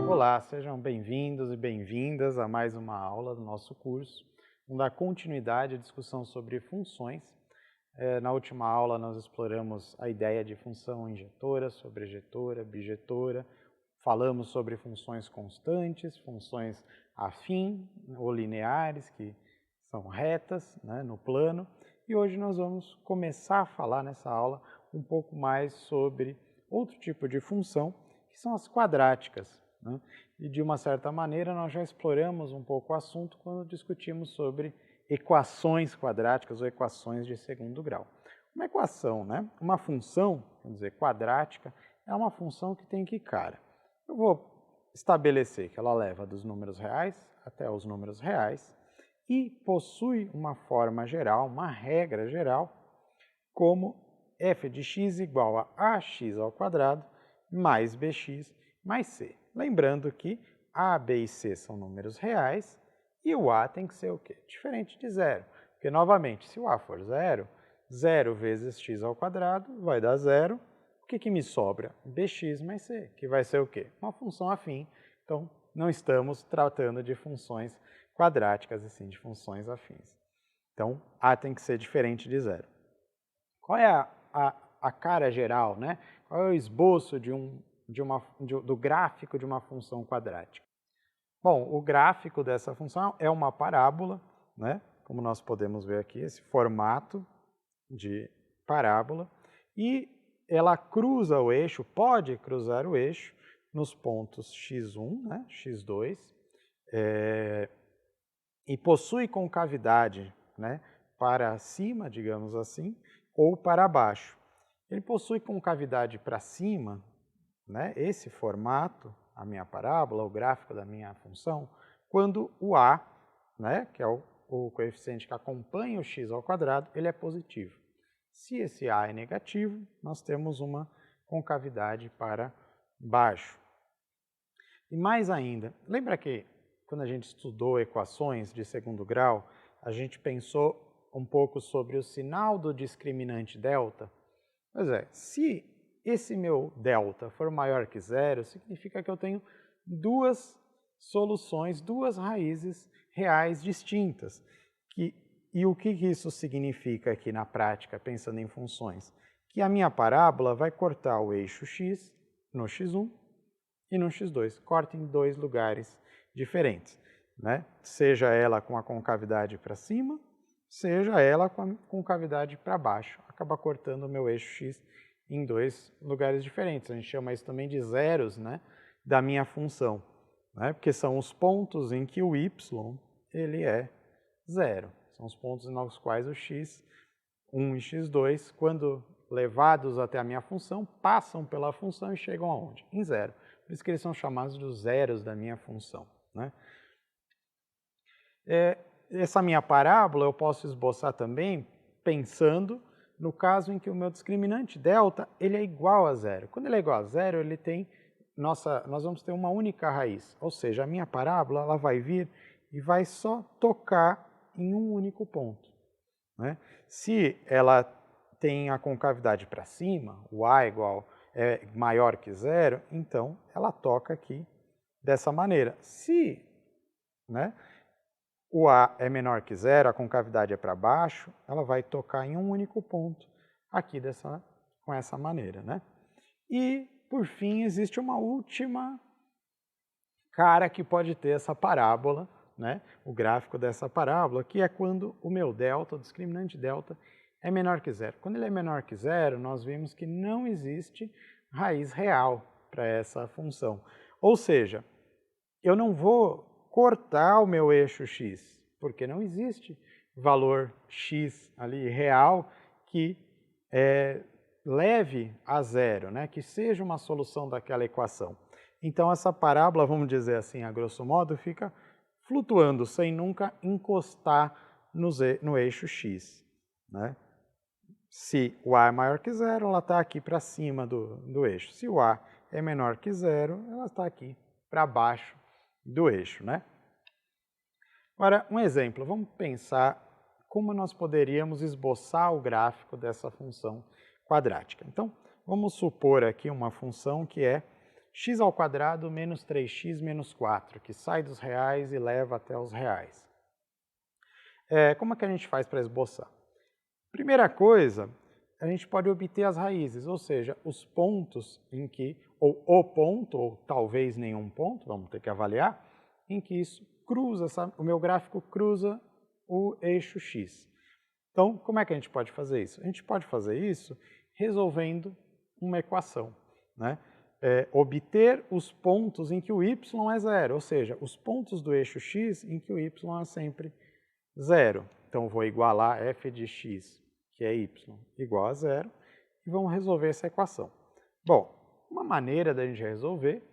Olá, sejam bem-vindos e bem-vindas a mais uma aula do nosso curso. Vamos dar continuidade à discussão sobre funções. Na última aula nós exploramos a ideia de função injetora, sobrejetora, bijetora. Falamos sobre funções constantes, funções afim ou lineares, que são retas, né, no plano. E hoje nós vamos começar a falar nessa aula um pouco mais sobre outro tipo de função, que são as quadráticas, né? E de uma certa maneira nós já exploramos um pouco o assunto quando discutimos sobre equações quadráticas ou equações de segundo grau. Uma equação, né? Uma função, vamos dizer, quadrática, é uma função que tem que cara. Eu vou estabelecer que ela leva dos números reais até os números reais e possui uma forma geral, uma regra geral, como f de x igual a ax ao quadrado mais bx mais c. Lembrando que a, b e c são números reais e o a tem que ser o quê? Diferente de zero. Porque, novamente, se o a for zero, 0 vezes x ao quadrado vai dar zero. O que me sobra? Bx mais c, que vai ser o quê? Uma função afim. Então, não estamos tratando de funções quadráticas, e sim de funções afins. Então, a tem que ser diferente de zero. Qual é a cara geral, né? Qual é o esboço do gráfico de uma função quadrática? Bom, o gráfico dessa função é uma parábola, né? Como nós podemos ver aqui, esse formato de parábola, e ela cruza o eixo, pode cruzar o eixo nos pontos x1, né? x2, e possui concavidade, né? Para cima, digamos assim, ou para baixo. Ele possui concavidade para cima, né? Esse formato, a minha parábola, o gráfico da minha função, quando o a, né? Que é o coeficiente que acompanha o x ao quadrado, ele é positivo. Se esse a é negativo, nós temos uma concavidade para baixo. E mais ainda, lembra que quando a gente estudou equações de segundo grau, a gente pensou um pouco sobre o sinal do discriminante delta? Pois é, se esse meu delta for maior que zero, significa que eu tenho duas soluções, duas raízes reais distintas. E o que isso significa aqui na prática, pensando em funções? Que a minha parábola vai cortar o eixo x no x1 e no x2, corta em dois lugares diferentes, né? Seja ela com a concavidade para cima, seja ela com a concavidade para baixo. Acaba cortando o meu eixo x em dois lugares diferentes. A gente chama isso também de zeros, né, da minha função, né? Porque são os pontos em que o y ele é zero. São os pontos nos quais o x1 e x2, quando levados até a minha função, passam pela função e chegam aonde? Em zero. Por isso que eles são chamados de zeros da minha função, né? Essa minha parábola eu posso esboçar também pensando no caso em que o meu discriminante delta ele é igual a zero. Quando ele é igual a zero, ele tem nós vamos ter uma única raiz, ou seja, a minha parábola ela vai vir e vai só tocar em um único ponto, né? Se ela tem a concavidade para cima, o a é maior que zero, então ela toca aqui dessa maneira. Se, né, o a é menor que zero, a concavidade é para baixo, ela vai tocar em um único ponto aqui com essa maneira, né? E, por fim, existe uma última cara que pode ter essa parábola, né? O gráfico dessa parábola, que é quando o meu delta, o discriminante delta, é menor que zero. Quando ele é menor que zero, nós vimos que não existe raiz real para essa função. Ou seja, eu não vou cortar o meu eixo x, porque não existe valor x ali real que leve a zero, né? Que seja uma solução daquela equação. Então essa parábola, vamos dizer assim, a grosso modo, fica flutuando sem nunca encostar no eixo x, né? Se o a é maior que zero, ela está aqui para cima do eixo. Se o a é menor que zero, ela está aqui para baixo do eixo, né? Agora, um exemplo, vamos pensar como nós poderíamos esboçar o gráfico dessa função quadrática. Então, vamos supor aqui uma função que é x² menos 3x menos 4, que sai dos reais e leva até os reais. Como é que a gente faz para esboçar? Primeira coisa, a gente pode obter as raízes, ou seja, os pontos em que, ou o ponto, ou talvez nenhum ponto, vamos ter que avaliar, em que isso cruza, sabe? O meu gráfico cruza o eixo x. Então, como é que a gente pode fazer isso? A gente pode fazer isso resolvendo uma equação, né? Obter os pontos em que o y é zero, ou seja, os pontos do eixo x em que o y é sempre zero. Então, vou igualar f de x, que é y, igual a zero, e vamos resolver essa equação. Bom, uma maneira da gente resolver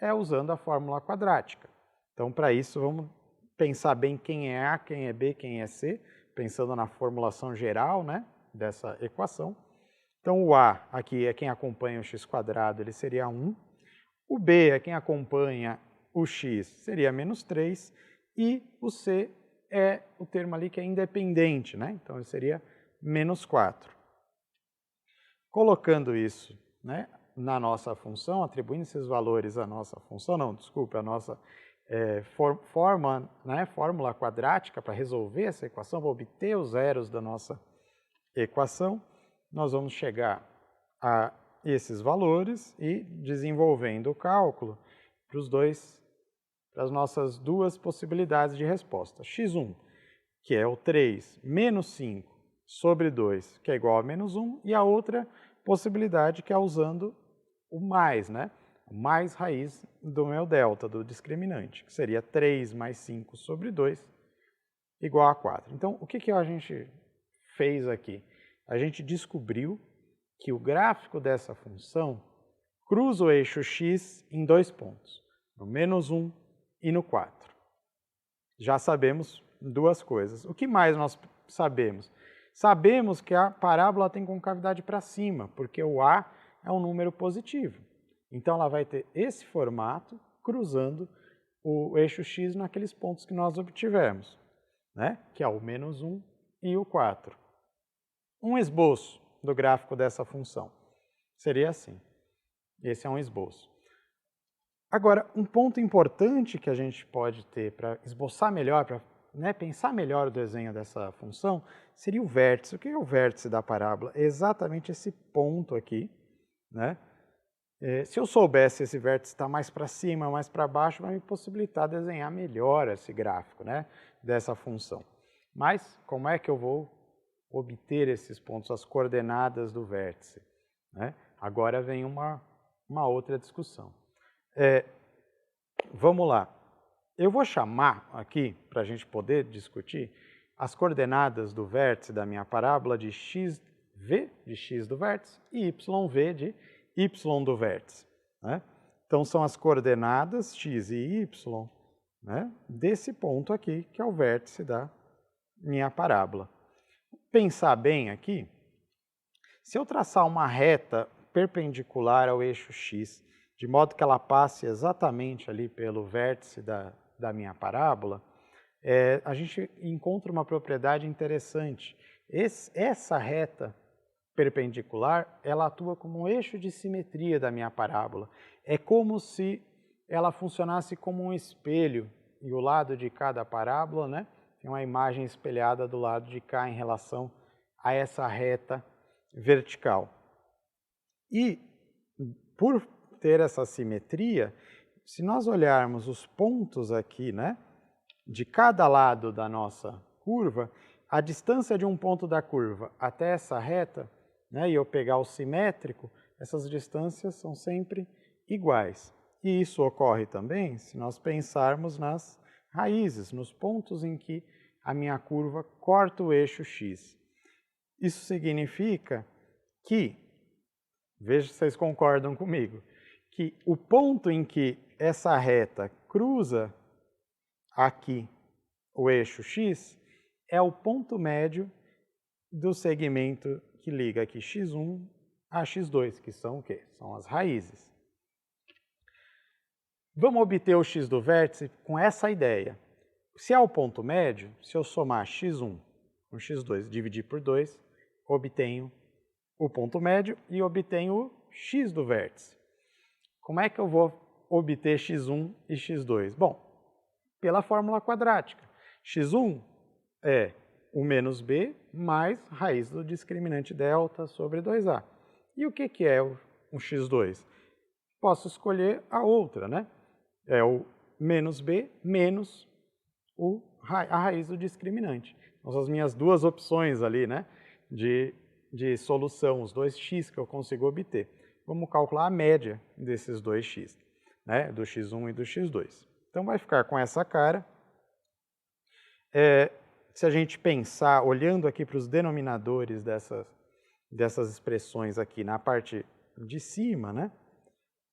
é usando a fórmula quadrática. Então, para isso, vamos pensar bem quem é A, quem é B, quem é C, pensando na formulação geral, né, dessa equação. Então, o A aqui é quem acompanha o x², ele seria 1. O B é quem acompanha o x, seria menos 3. E o C é o termo ali que é independente, né? Então, ele seria menos 4. Colocando isso, né, na nossa função, atribuindo esses valores à nossa função, não, desculpe, a nossa fórmula quadrática para resolver essa equação, para obter os zeros da nossa equação, nós vamos chegar a esses valores e desenvolvendo o cálculo para as nossas duas possibilidades de resposta. x1, que é o 3, menos 5 sobre 2, que é igual a menos 1, e a outra possibilidade que é usando o mais, né? O mais raiz do meu delta, do discriminante, que seria 3 mais 5 sobre 2, igual a 4. Então, o que a gente fez aqui? A gente descobriu que o gráfico dessa função cruza o eixo x em dois pontos, no menos 1 e no 4. Já sabemos duas coisas. O que mais nós sabemos? Sabemos que a parábola tem concavidade para cima, porque o A é um número positivo. Então, ela vai ter esse formato cruzando o eixo x naqueles pontos que nós obtivemos, né? Que é o menos 1 e o 4. Um esboço do gráfico dessa função seria assim. Esse é um esboço. Agora, um ponto importante que a gente pode ter para esboçar melhor, para pensar melhor o desenho dessa função, seria o vértice. O que é o vértice da parábola? É exatamente esse ponto aqui, né? Se eu soubesse esse vértice está mais para cima, mais para baixo, vai me possibilitar desenhar melhor esse gráfico, né, dessa função. Mas, como é que eu vou obter esses pontos, as coordenadas do vértice, né? Agora vem uma outra discussão. Vamos lá. Eu vou chamar aqui, para a gente poder discutir, as coordenadas do vértice da minha parábola de xv de x do vértice e yv de y do vértice, né? Então, são as coordenadas x e y, né, desse ponto aqui, que é o vértice da minha parábola. Pensar bem aqui, se eu traçar uma reta perpendicular ao eixo x, de modo que ela passe exatamente ali pelo vértice da minha parábola, a gente encontra uma propriedade interessante. Essa reta perpendicular, ela atua como um eixo de simetria da minha parábola. É como se ela funcionasse como um espelho, e o lado de cada parábola, né, tem uma imagem espelhada do lado de cá em relação a essa reta vertical. E, por ter essa simetria, se nós olharmos os pontos aqui, né, de cada lado da nossa curva, a distância de um ponto da curva até essa reta, né, e eu pegar o simétrico, essas distâncias são sempre iguais. E isso ocorre também se nós pensarmos nas raízes, nos pontos em que a minha curva corta o eixo x. Isso significa que, veja se vocês concordam comigo, que o ponto em que essa reta cruza aqui o eixo x é o ponto médio do segmento que liga aqui x1 a x2, que são o quê? São as raízes. Vamos obter o x do vértice com essa ideia. Se é o ponto médio, se eu somar x1 um x2, dividir por 2, obtenho o ponto médio e obtenho o x do vértice. Como é que eu vou obter x1 e x2? Bom, pela fórmula quadrática. x1 é o menos b mais raiz do discriminante delta sobre 2a. E o que é o x2? Posso escolher a outra, né? É o menos b menos a raiz do discriminante. Então, são as minhas duas opções ali, né? De solução, os dois x que eu consigo obter. Vamos calcular a média desses dois x, né? Do x1 e do x2. Então, vai ficar com essa cara. Se a gente pensar, olhando aqui para os denominadores dessas expressões aqui na parte de cima, né?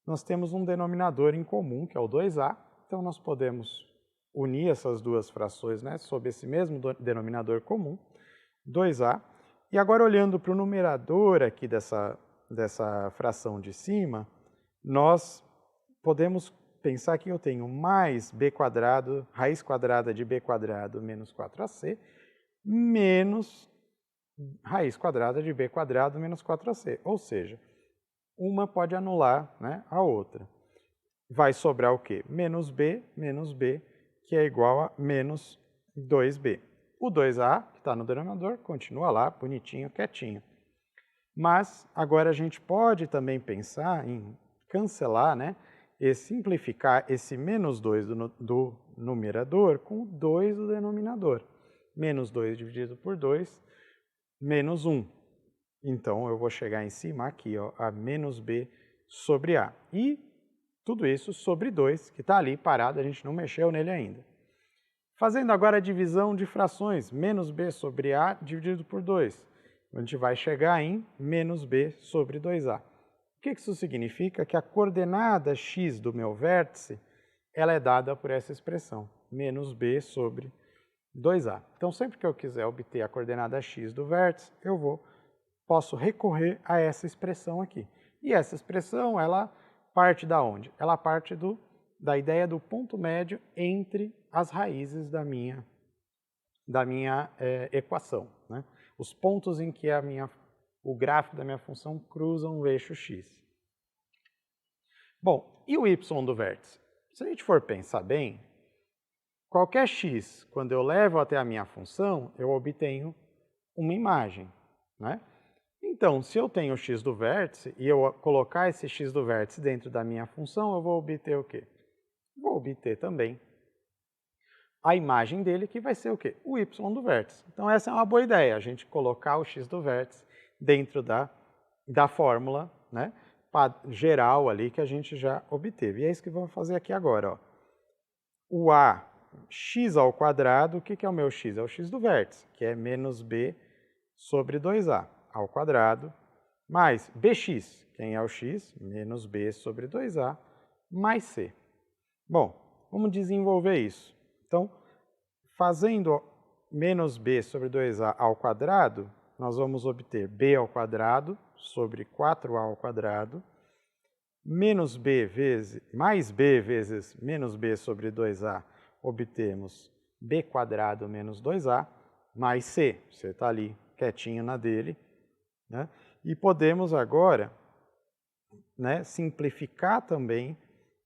Nós temos um denominador em comum, que é o 2a. Então, nós podemos unir essas duas frações, né, sob esse mesmo denominador comum, 2a. E agora, olhando para o numerador aqui dessa fração de cima, nós podemos pensar que eu tenho mais b quadrado, raiz quadrada de b quadrado menos 4ac, menos raiz quadrada de b quadrado menos 4ac. Ou seja, uma pode anular, né, a outra. Vai sobrar o quê? Menos b, que é igual a menos 2b. O 2a, que está no denominador, continua lá, bonitinho, quietinho. Mas agora a gente pode também pensar em cancelar, né, e simplificar esse menos 2 do numerador com 2 do denominador. Menos 2 dividido por 2, menos 1. Então, eu vou chegar em cima aqui, ó, a menos b sobre a. E tudo isso sobre 2, que está ali parado, a gente não mexeu nele ainda. Fazendo agora a divisão de frações, menos b sobre a dividido por 2. A gente vai chegar em menos b sobre 2a. O que isso significa? Que a coordenada x do meu vértice, ela é dada por essa expressão, menos b sobre 2a. Então, sempre que eu quiser obter a coordenada x do vértice, posso recorrer a essa expressão aqui. E essa expressão, ela parte da onde? Ela parte da ideia do ponto médio entre as raízes da minha equação, né? Os pontos em que o gráfico da minha função cruzam o eixo x. Bom, e o y do vértice? Se a gente for pensar bem, qualquer x, quando eu levo até a minha função, eu obtenho uma imagem, né? Então, se eu tenho o x do vértice e eu colocar esse x do vértice dentro da minha função, eu vou obter o quê? Vou obter também a imagem dele, que vai ser o quê? O y do vértice. Então, essa é uma boa ideia, a gente colocar o x do vértice dentro da fórmula, né, geral ali que a gente já obteve. E é isso que vamos fazer aqui agora, ó. O a, x ao quadrado, o que é o meu x? É o x do vértice, que é menos b sobre 2a ao quadrado, mais bx, quem é o x? Menos b sobre 2a, mais c. Bom, vamos desenvolver isso. Então, fazendo menos b sobre 2a ao quadrado, nós vamos obter b ao quadrado sobre 4a ao quadrado, menos b vezes, mais b vezes menos b sobre 2a, obtemos b quadrado menos 2a, mais c. Você está ali quietinho na dele, né? E podemos agora, né, simplificar também,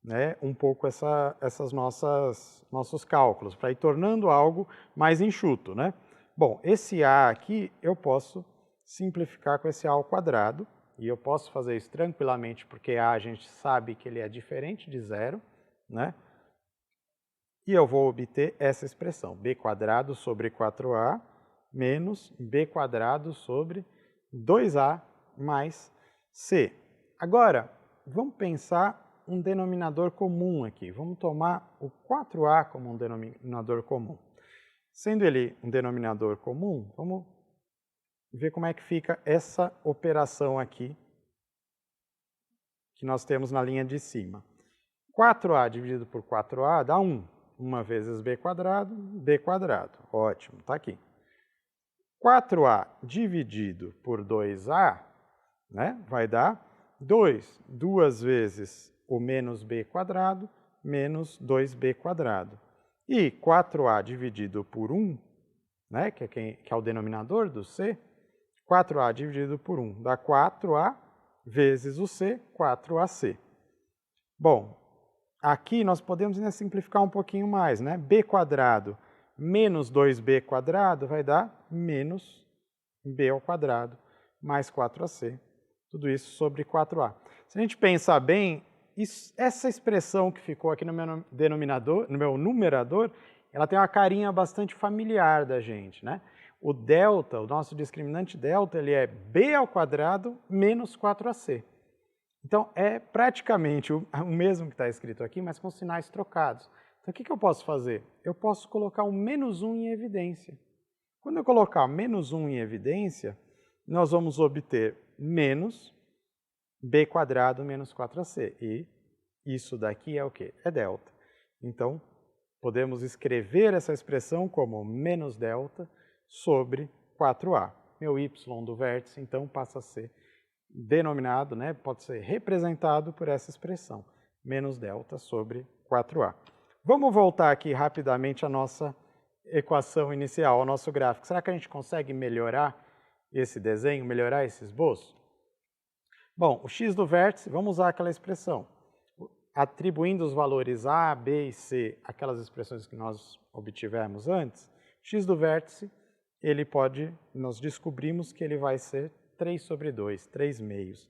né, um pouco essas nossos cálculos, para ir tornando algo mais enxuto, né? Bom, esse a aqui eu posso simplificar com esse a ao quadrado, e eu posso fazer isso tranquilamente, porque a gente sabe que ele é diferente de zero, né? E eu vou obter essa expressão, b quadrado sobre 4a menos b quadrado sobre 2a mais c. Agora, vamos pensar um denominador comum aqui. Vamos tomar o 4a como um denominador comum. Sendo ele um denominador comum, vamos ver como é que fica essa operação aqui que nós temos na linha de cima. 4a dividido por 4a dá 1. 1 vezes b quadrado. Ótimo, está aqui. 4a dividido por 2a, né, vai dar 2. 2 vezes o menos b quadrado, menos 2b quadrado. E 4a dividido por 1 né, que é o denominador do C, 4A dividido por 1 dá 4A vezes o C, 4AC. Bom, aqui nós podemos ainda simplificar um pouquinho mais, né? B quadrado menos 2B quadrado vai dar menos B ao quadrado mais 4AC. Tudo isso sobre 4A. Se a gente pensar bem, essa expressão que ficou aqui no meu denominador, no meu numerador, ela tem uma carinha bastante familiar da gente, né? O delta, o nosso discriminante delta, ele é B ao quadrado menos 4AC. Então, é praticamente o mesmo que está escrito aqui, mas com sinais trocados. Então, o que eu posso fazer? Eu posso colocar um menos 1 em evidência. Quando eu colocar menos 1 em evidência, nós vamos obter menos B quadrado menos 4AC. E isso daqui é o quê? É delta. Então, podemos escrever essa expressão como menos delta sobre 4A. Meu y do vértice, então, passa a ser denominado, né, pode ser representado por essa expressão, menos delta sobre 4A. Vamos voltar aqui rapidamente à nossa equação inicial, ao nosso gráfico. Será que a gente consegue melhorar esse desenho, melhorar esse esboço? Bom, o x do vértice, vamos usar aquela expressão. Atribuindo os valores A, B e C, aquelas expressões que nós obtivemos antes, x do vértice, nós descobrimos que ele vai ser 3 sobre 2, 3 meios.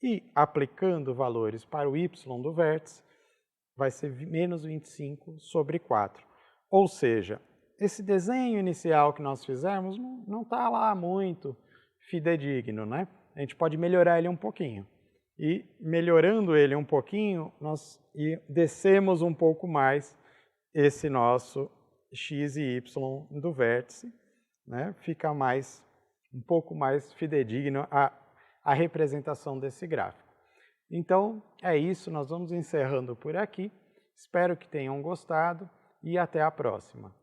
E aplicando valores para o y do vértice, vai ser menos 25 sobre 4. Ou seja, esse desenho inicial que nós fizemos não está lá muito fidedigno, né? A gente pode melhorar ele um pouquinho. E melhorando ele um pouquinho, nós descemos um pouco mais esse nosso x e y do vértice, né? Fica um pouco mais fidedigno a representação desse gráfico. Então, é isso, nós vamos encerrando por aqui. Espero que tenham gostado e até a próxima.